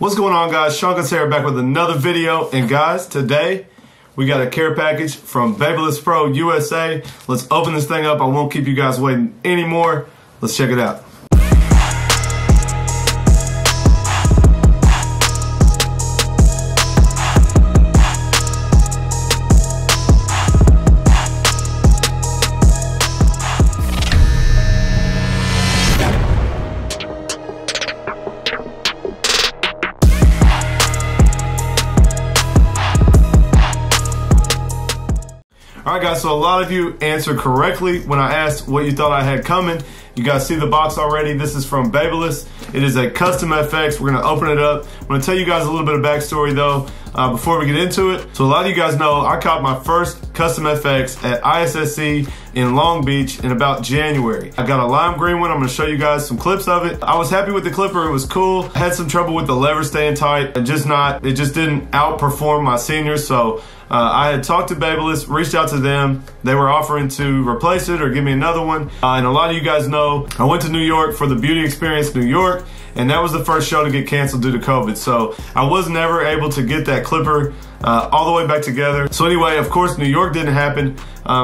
What's going on, guys? Seancutshair back with another video. And guys, today we got a care package from Babyliss Pro USA. Let's open this thing up. I won't keep you guys waiting anymore. Let's check it out. Alright guys, so a lot of you answered correctly when I asked what you thought I had coming. You guys see the box already. This is from Babyliss. It is a custom FX. We're going to open it up. I'm going to tell you guys a little bit of backstory though before we get into it. So a lot of you guys know I caught my first custom FX at ISSC in Long Beach in about January. I got a lime green one. I'm going to show you guys some clips of it. I was happy with the clipper. It was cool. I had some trouble with the lever staying tight. It just didn't outperform my seniors. So I had talked to Babyliss, reached out to them. They were offering to replace it or give me another one. And a lot of you guys know I went to New York for the Beauty Experience New York, and that was the first show to get canceled due to COVID. So I was never able to get that clipper all the way back together. So anyway, of course, New York didn't happen.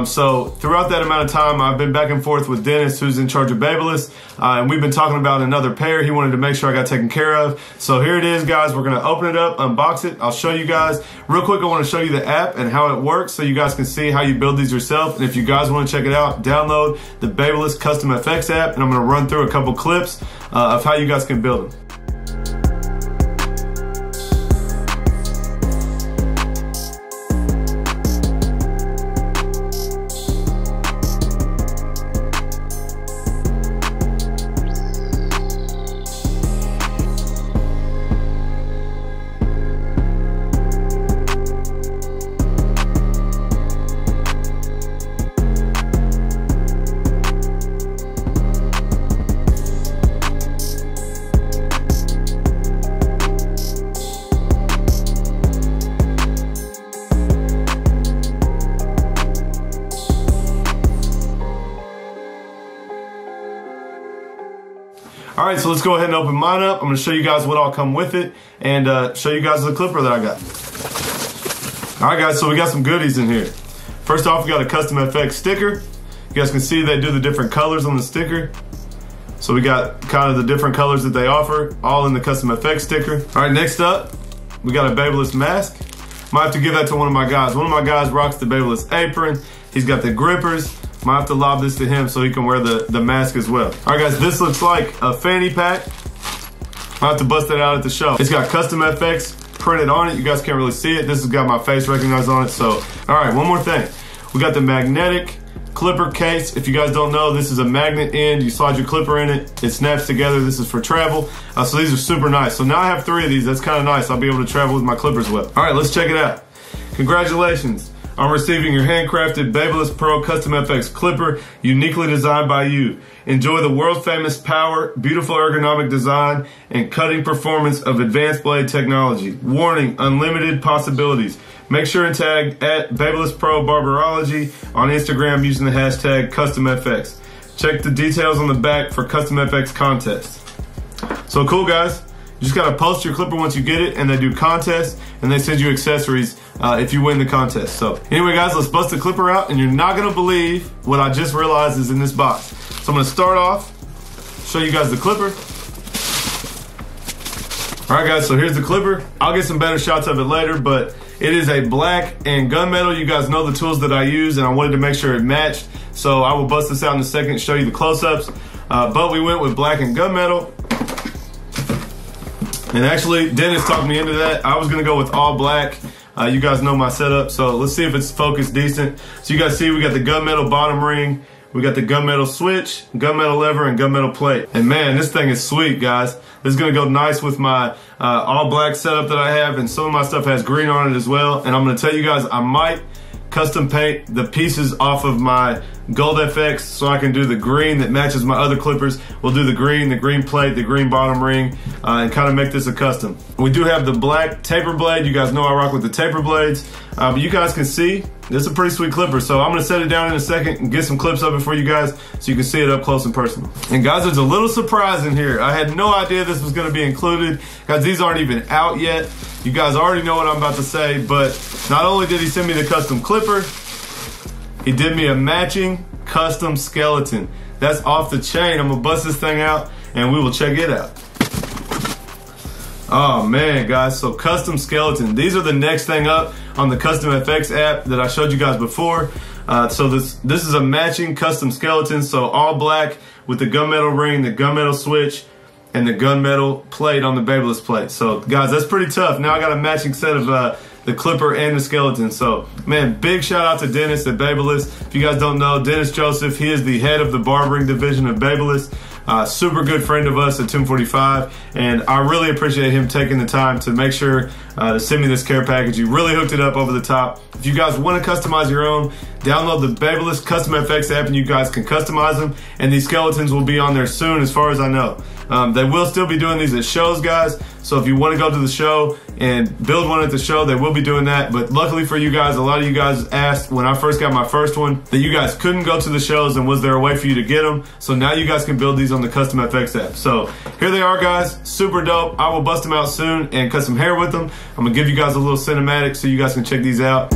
So throughout that amount of time, I've been back and forth with Dennis, who's in charge of Babyliss, and we've been talking about another pair. He wanted to make sure I got taken care of. So here it is, guys. We're gonna open it up, unbox it. I'll show you guys. Real quick, I wanna show you the app and how it works so you guys can see how you build these yourself. And if you guys wanna check it out, download the Babyliss Custom FX app, and I'm gonna run through a couple clips of how you guys can build them. All right, so let's go ahead and open mine up. I'm gonna show you guys what all come with it and show you guys the clipper that I got. All right, guys, so we got some goodies in here. First off, we got a custom FX sticker. You guys can see they do the different colors on the sticker. So we got kind of the different colors that they offer, all in the custom FX sticker. All right, next up, we got a Babeless Mask. Might have to give that to one of my guys. One of my guys rocks the Babyliss apron. He's got the grippers. Might have to lob this to him so he can wear the mask as well. All right, guys, this looks like a Fanny Pack. I'll have to bust that out at the show. It's got custom FX printed on it. You guys can't really see it. This has got my face recognized on it. So, all right, one more thing. We got the magnetic clipper case. If you guys don't know, this is a magnet end. You slide your clipper in it. It snaps together. This is for travel. So these are super nice. So now I have 3 of these. That's kind of nice. I'll be able to travel with my clippers well. All right, let's check it out. Congratulations on receiving your handcrafted Babyliss Pro Custom FX Clipper, uniquely designed by you. Enjoy the world famous power, beautiful ergonomic design, and cutting performance of advanced blade technology. Warning, unlimited possibilities. Make sure and tag at Babyliss Pro Barberology on Instagram using the hashtag CustomFX. Check the details on the back for Custom FX contests. So cool, guys. You just gotta post your clipper once you get it, and they do contests, and they send you accessories if you win the contest. So anyway, guys, let's bust the clipper out, and you're not gonna believe what I just realized is in this box. So I'm gonna start off, show you guys the clipper. All right, guys, so here's the clipper. I'll get some better shots of it later, but it is a black and gunmetal. You guys know the tools that I use, and I wanted to make sure it matched. So I will bust this out in a second and show you the close-ups. But we went with black and gunmetal. And actually, Dennis talked me into that. I was gonna go with all black. You guys know my setup, so let's see if it's focused decent. So you guys see we got the gunmetal bottom ring, we got the gunmetal switch, gunmetal lever, and gunmetal plate. And man, this thing is sweet, guys. This is gonna go nice with my all black setup that I have, and some of my stuff has green on it as well. And I'm gonna tell you guys, I might custom paint the pieces off of my gold FX so I can do the green that matches my other clippers. We'll do the green plate, the green bottom ring, and kind of make this a custom. We do have the black taper blade. You guys know I rock with the taper blades, but you guys can see this is a pretty sweet clipper. So I'm gonna set it down in a second and get some clips of it for you guys so you can see it up close and personal. And guys, there's a little surprise in here. I had no idea this was gonna be included. Guys, these aren't even out yet. You guys already know what I'm about to say, but not only did he send me the custom clipper, he did me a matching custom skeleton. That's off the chain. I'm gonna bust this thing out and we will check it out. Oh man, guys, so custom skeleton. These are the next thing up on the Custom FX app that I showed you guys before. So this is a matching custom skeleton. So all black with the gunmetal ring, the gunmetal switch, and the gunmetal plate on the Babeless plate. So guys, that's pretty tough. Now I got a matching set of the clipper and the skeleton. So man, big shout out to Dennis at Babyliss. If you guys don't know, Dennis Joseph, he is the head of the barbering division of Babyliss. Super good friend of us at 1045, and I really appreciate him taking the time to make sure to send me this care package. He really hooked it up over the top. If you guys want to customize your own, download the Babyliss Custom FX app and you guys can customize them, and these skeletons will be on there soon as far as I know. They will still be doing these at shows, guys, so if you want to go to the show and build one at the show, they will be doing that. But luckily for you guys, a lot of you guys asked when I first got my first one that you guys couldn't go to the shows and was there a way for you to get them. So now you guys can build these on the Custom FX app. So here they are, guys, super dope. I will bust them out soon and cut some hair with them. I'm gonna give you guys a little cinematic so you guys can check these out.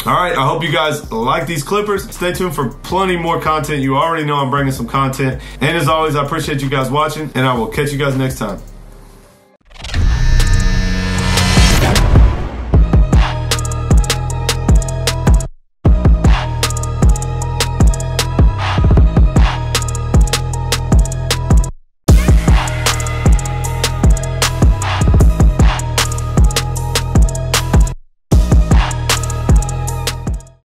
All right, I hope you guys like these clippers. Stay tuned for plenty more content. You already know I'm bringing some content. And as always, I appreciate you guys watching, and I will catch you guys next time.